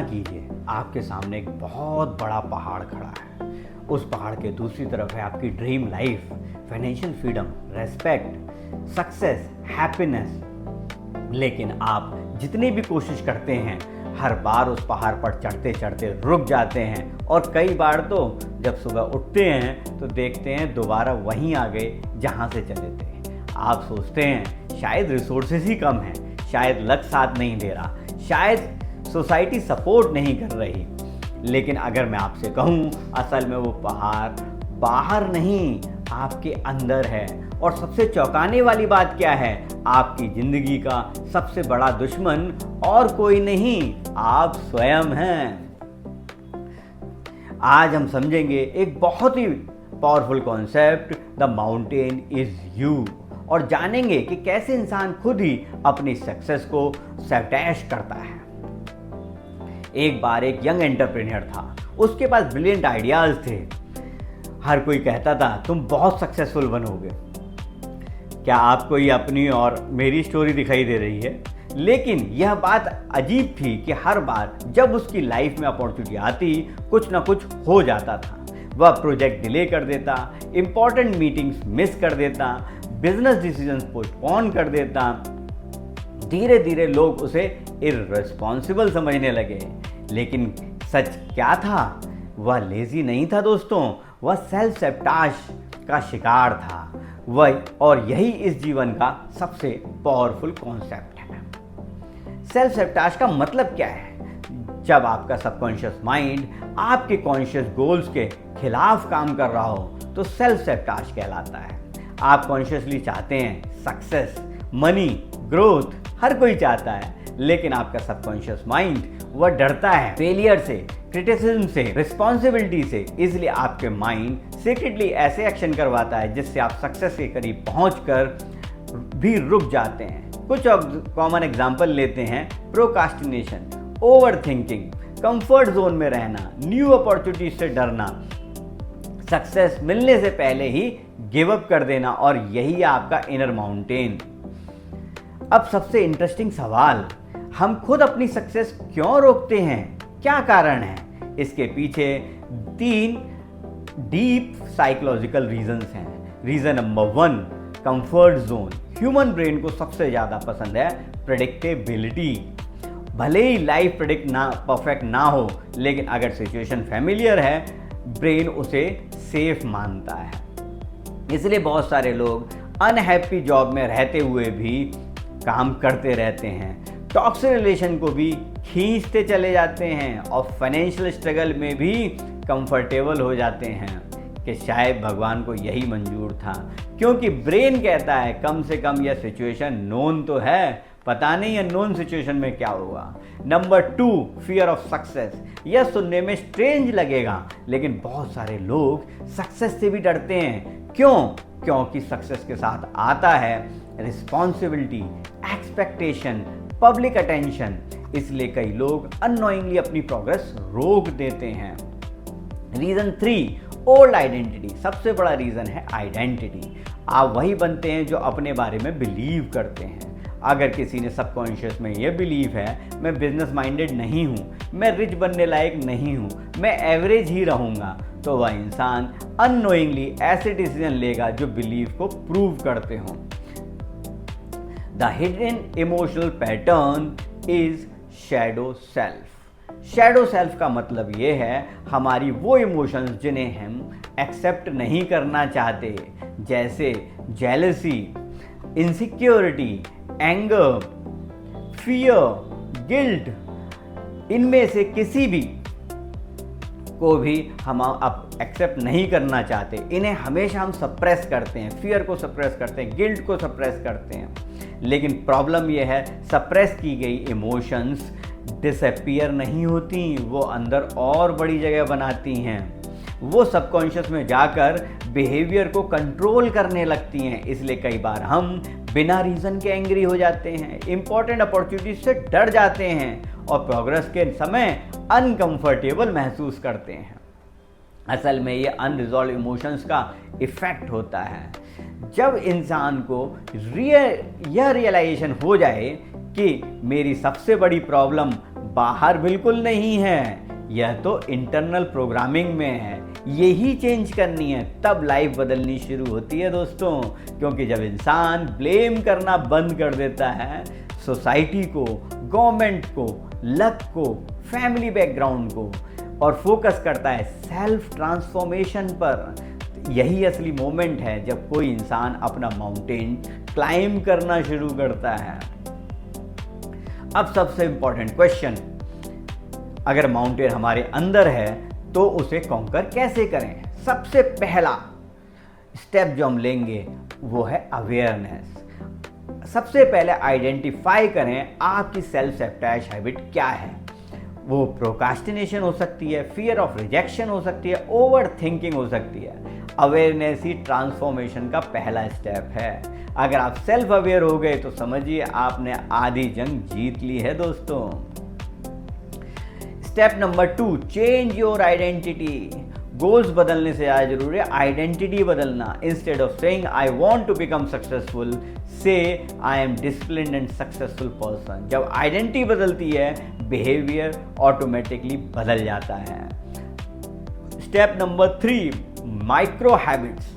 कीजिए, आपके सामने एक बहुत बड़ा पहाड़ खड़ा है। उस पहाड़ के दूसरी तरफ है आपकी dream life, financial freedom, respect, success, happiness. लेकिन आप जितनी भी कोशिश करते हैं, हर बार उस पहाड़ पर चढ़ते चढ़ते रुक जाते हैं और कई बार तो जब सुबह उठते हैं तो देखते हैं दोबारा वहीं आ गए जहाँ से चले थे। आप सोचते हैं शायद रिसोर्सेज ही कम हैं, शायद लक साथ नहीं दे रहा, शायद सोसाइटी सपोर्ट नहीं कर रही। लेकिन अगर मैं आपसे कहूँ, असल में वो पहाड़ बाहर नहीं आपके अंदर है। और सबसे चौंकाने वाली बात क्या है, आपकी जिंदगी का सबसे बड़ा दुश्मन और कोई नहीं, आप स्वयं हैं। आज हम समझेंगे एक बहुत ही powerful concept, the mountain is you, और जानेंगे कि कैसे इंसान खुद ही अपनी सक्सेस को सैबोटेज करता है। एक बार एक यंग एंटरप्रेन्योर था, उसके पास ब्रिलियंट आइडियाज थे। हर कोई कहता था तुम बहुत सक्सेसफुल बनोगे। क्या आपको ये अपनी और मेरी स्टोरी दिखाई दे रही है? लेकिन यह बात अजीब थी कि हर बार जब उसकी लाइफ में अपॉर्चुनिटी आती, कुछ ना कुछ हो जाता था। वह प्रोजेक्ट डिले कर देता, इंपॉर्टेंट मीटिंग्स मिस कर देता, बिजनेस डिसीजंस पोस्टपोन कर देता। धीरे धीरे लोग उसे इर्रेस्पॉन्सिबल समझने लगे। लेकिन सच क्या था? वह लेजी नहीं था दोस्तों, वह सेल्फ सैबोटेज का शिकार था। वह और यही इस जीवन का सबसे पावरफुल कॉन्सेप्ट है। सेल्फ सैबोटेज का मतलब क्या है? जब आपका सबकॉन्शियस माइंड आपके कॉन्शियस गोल्स के खिलाफ काम कर रहा हो तो सेल्फ सैबोटेज कहलाता है। आप कॉन्शियसली चाहते हैं सक्सेस, मनी, ग्रोथ, हर कोई चाहता है, लेकिन आपका सबकॉन्शियस माइंड वह डरता है फेलियर से, क्रिटिसिज्म से, रिस्पॉन्सिबिलिटी से। इसलिए आपके माइंड सीक्रेटली ऐसे एक्शन करवाता है जिससे आप सक्सेस के करीब पहुंचकर भी रुक जाते हैं। कुछ कॉमन एग्जाम्पल लेते हैं, procrastination, over thinking, comfort zone में रहना, न्यू अपॉर्चुनिटी से डरना, सक्सेस मिलने से पहले ही गिव अप कर देना, और यही आपका इनर माउंटेन। अब सबसे इंटरेस्टिंग सवाल, हम खुद अपनी सक्सेस क्यों रोकते हैं? क्या कारण है? इसके पीछे 3 डीप साइकोलॉजिकल रीजंस हैं। Reason number 1, comfort zone. Human brain को सबसे ज़्यादा पसंद है प्रेडिक्टेबिलिटी। भले ही लाइफ परफेक्ट ना हो, लेकिन अगर सिचुएशन फैमिलियर है, ब्रेन उसे सेफ मानता है। इसलिए बहुत सारे लोग अनहैप्पी जॉब में रहते हुए भी काम करते रहते हैं, टॉक्सिक रिलेशन को भी खींचते चले जाते हैं, और फाइनेंशियल स्ट्रगल में भी कंफर्टेबल हो जाते हैं कि शायद भगवान को यही मंजूर था, क्योंकि ब्रेन कहता है कम से कम यह सिचुएशन नोन तो है, पता नहीं है नोन सिचुएशन में क्या होगा। Number 2, fear of success. यह सुनने में स्ट्रेंज लगेगा, लेकिन बहुत सारे लोग सक्सेस से भी डरते हैं। क्यों? क्योंकि सक्सेस के साथ आता है रिस्पॉन्सिबिलिटी, एक्सपेक्टेशन, पब्लिक अटेंशन। इसलिए कई लोग अननोइंगली अपनी प्रोग्रेस रोक देते हैं। Reason 3, old identity. सबसे बड़ा रीजन है आइडेंटिटी। आप वही बनते हैं जो अपने बारे में बिलीव करते हैं। अगर किसी ने सबकॉन्शियस में यह बिलीव है मैं बिजनेस माइंडेड नहीं हूँ, मैं रिच बनने लायक नहीं हूँ, मैं एवरेज ही रहूँगा, तो वह इंसान अननोइंगली ऐसे डिसीजन लेगा जो बिलीव को प्रूव करते हों। The hidden emotional pattern is shadow self. Shadow self का मतलब ये है हमारी वो इमोशंस जिन्हें हम एक्सेप्ट नहीं करना चाहते, जैसे jealousy, insecurity, anger, fear, guilt. इनमें से किसी भी को भी हम अब एक्सेप्ट नहीं करना चाहते। इन्हें हमेशा हम सप्रेस करते हैं, फियर को सप्रेस करते हैं, गिल्ट को सप्रेस करते हैं। लेकिन प्रॉब्लम यह है सप्रेस की गई इमोशंस डिसअपीयर नहीं होती, वो अंदर और बड़ी जगह बनाती हैं। वो सबकॉन्शियस में जाकर बिहेवियर को कंट्रोल करने लगती हैं। इसलिए कई बार हम बिना रीज़न के एंग्री हो जाते हैं, इंपॉर्टेंट अपॉर्चुनिटी से डर जाते हैं और प्रोग्रेस के समय अनकंफर्टेबल महसूस करते हैं। असल में ये अनरिजॉल्व इमोशंस का इफ़ेक्ट होता है। जब इंसान को यह रियलाइजेशन हो जाए कि मेरी सबसे बड़ी प्रॉब्लम बाहर बिल्कुल नहीं है, यह तो इंटरनल प्रोग्रामिंग में है। यही चेंज करनी है, तब लाइफ बदलनी शुरू होती है दोस्तों। क्योंकि जब इंसान ब्लेम करना बंद कर देता है सोसाइटी को, गवर्नमेंट को, लक को, फैमिली बैकग्राउंड को, और फोकस करता है सेल्फ ट्रांसफॉर्मेशन पर, यही असली मोमेंट है जब कोई इंसान अपना माउंटेन क्लाइम करना शुरू करता है। अब सबसे इंपॉर्टेंट क्वेश्चन, अगर माउंटेन हमारे अंदर है तो उसे कॉन्कर कैसे करें? सबसे पहला स्टेप जो हम लेंगे वो है अवेयरनेस। सबसे पहले आइडेंटिफाई करें आपकी सेल्फ सैबोटेज हैबिट क्या है। वो प्रोक्रास्टिनेशन हो सकती है, फियर ऑफ रिजेक्शन हो सकती है, ओवर थिंकिंग हो सकती है। अवेयरनेस ही ट्रांसफॉर्मेशन का पहला स्टेप है। अगर आप सेल्फ अवेयर हो गए तो समझिए आपने आधी जंग जीत ली है दोस्तों। Step number 2, change your identity. Goals बदलने से ज़्यादा जरूरी है आइडेंटिटी बदलना। Instead of saying I want to become successful, say I am disciplined and successful person. जब आइडेंटिटी बदलती है बिहेवियर ऑटोमेटिकली बदल जाता है। Step number 3, micro habits.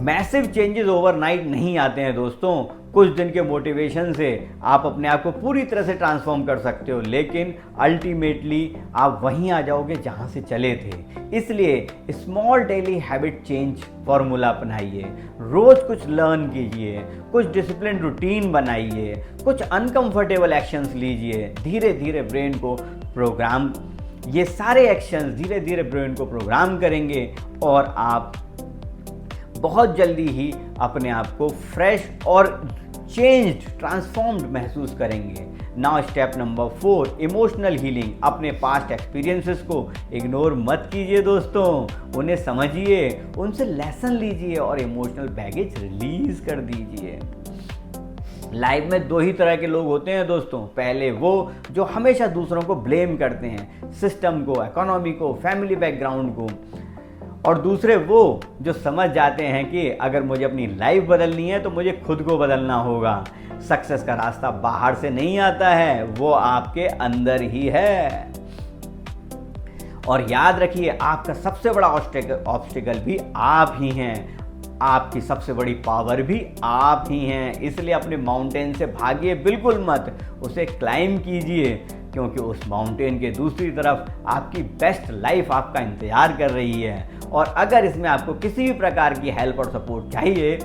Massive changes overnight नहीं आते हैं दोस्तों। कुछ दिन के मोटिवेशन से आप अपने आप को पूरी तरह से ट्रांसफॉर्म कर सकते हो, लेकिन अल्टीमेटली आप वहीं आ जाओगे जहां से चले थे। इसलिए small daily habit change formula अपनाइए। रोज कुछ लर्न कीजिए, कुछ डिसिप्लिन रूटीन बनाइए, कुछ अनकंफर्टेबल एक्शंस लीजिए। धीरे धीरे ब्रेन को प्रोग्राम, ये सारे एक्शंस धीरे धीरे ब्रेन को प्रोग्राम करेंगे और आप बहुत जल्दी ही अपने आप को फ्रेश और चेंज्ड, ट्रांसफॉर्म्ड महसूस करेंगे। Now step number 4, emotional healing. अपने पास्ट एक्सपीरियंसेस को इग्नोर मत कीजिए दोस्तों, उन्हें समझिए, उनसे लेसन लीजिए और इमोशनल बैगेज रिलीज कर दीजिए। लाइफ में 2 ही तरह के लोग होते हैं दोस्तों। पहले वो जो हमेशा दूसरों को ब्लेम करते हैं, सिस्टम को, इकोनॉमी को, फैमिली बैकग्राउंड को, और दूसरे वो जो समझ जाते हैं कि अगर मुझे अपनी लाइफ बदलनी है तो मुझे खुद को बदलना होगा। सक्सेस का रास्ता बाहर से नहीं आता है, वो आपके अंदर ही है। और याद रखिए, आपका सबसे बड़ा ऑब्स्टिकल भी आप ही हैं, आपकी सबसे बड़ी पावर भी आप ही हैं। इसलिए अपने माउंटेन से भागिए बिल्कुल मत, उसे क्लाइम कीजिए, क्योंकि उस माउंटेन के दूसरी तरफ आपकी बेस्ट लाइफ आपका इंतजार कर रही है। और अगर इसमें आपको किसी भी प्रकार की हेल्प और सपोर्ट चाहिए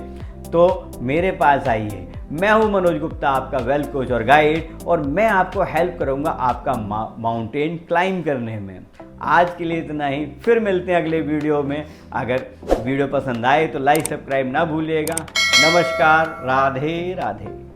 तो मेरे पास आइए। मैं हूं मनोज गुप्ता, आपका वेल्थ कोच और गाइड, और मैं आपको हेल्प करूंगा आपका माउंटेन क्लाइम करने में। आज के लिए इतना ही, फिर मिलते हैं अगले वीडियो में। अगर वीडियो पसंद आए तो लाइक सब्सक्राइब ना भूलिएगा। नमस्कार, राधे राधे।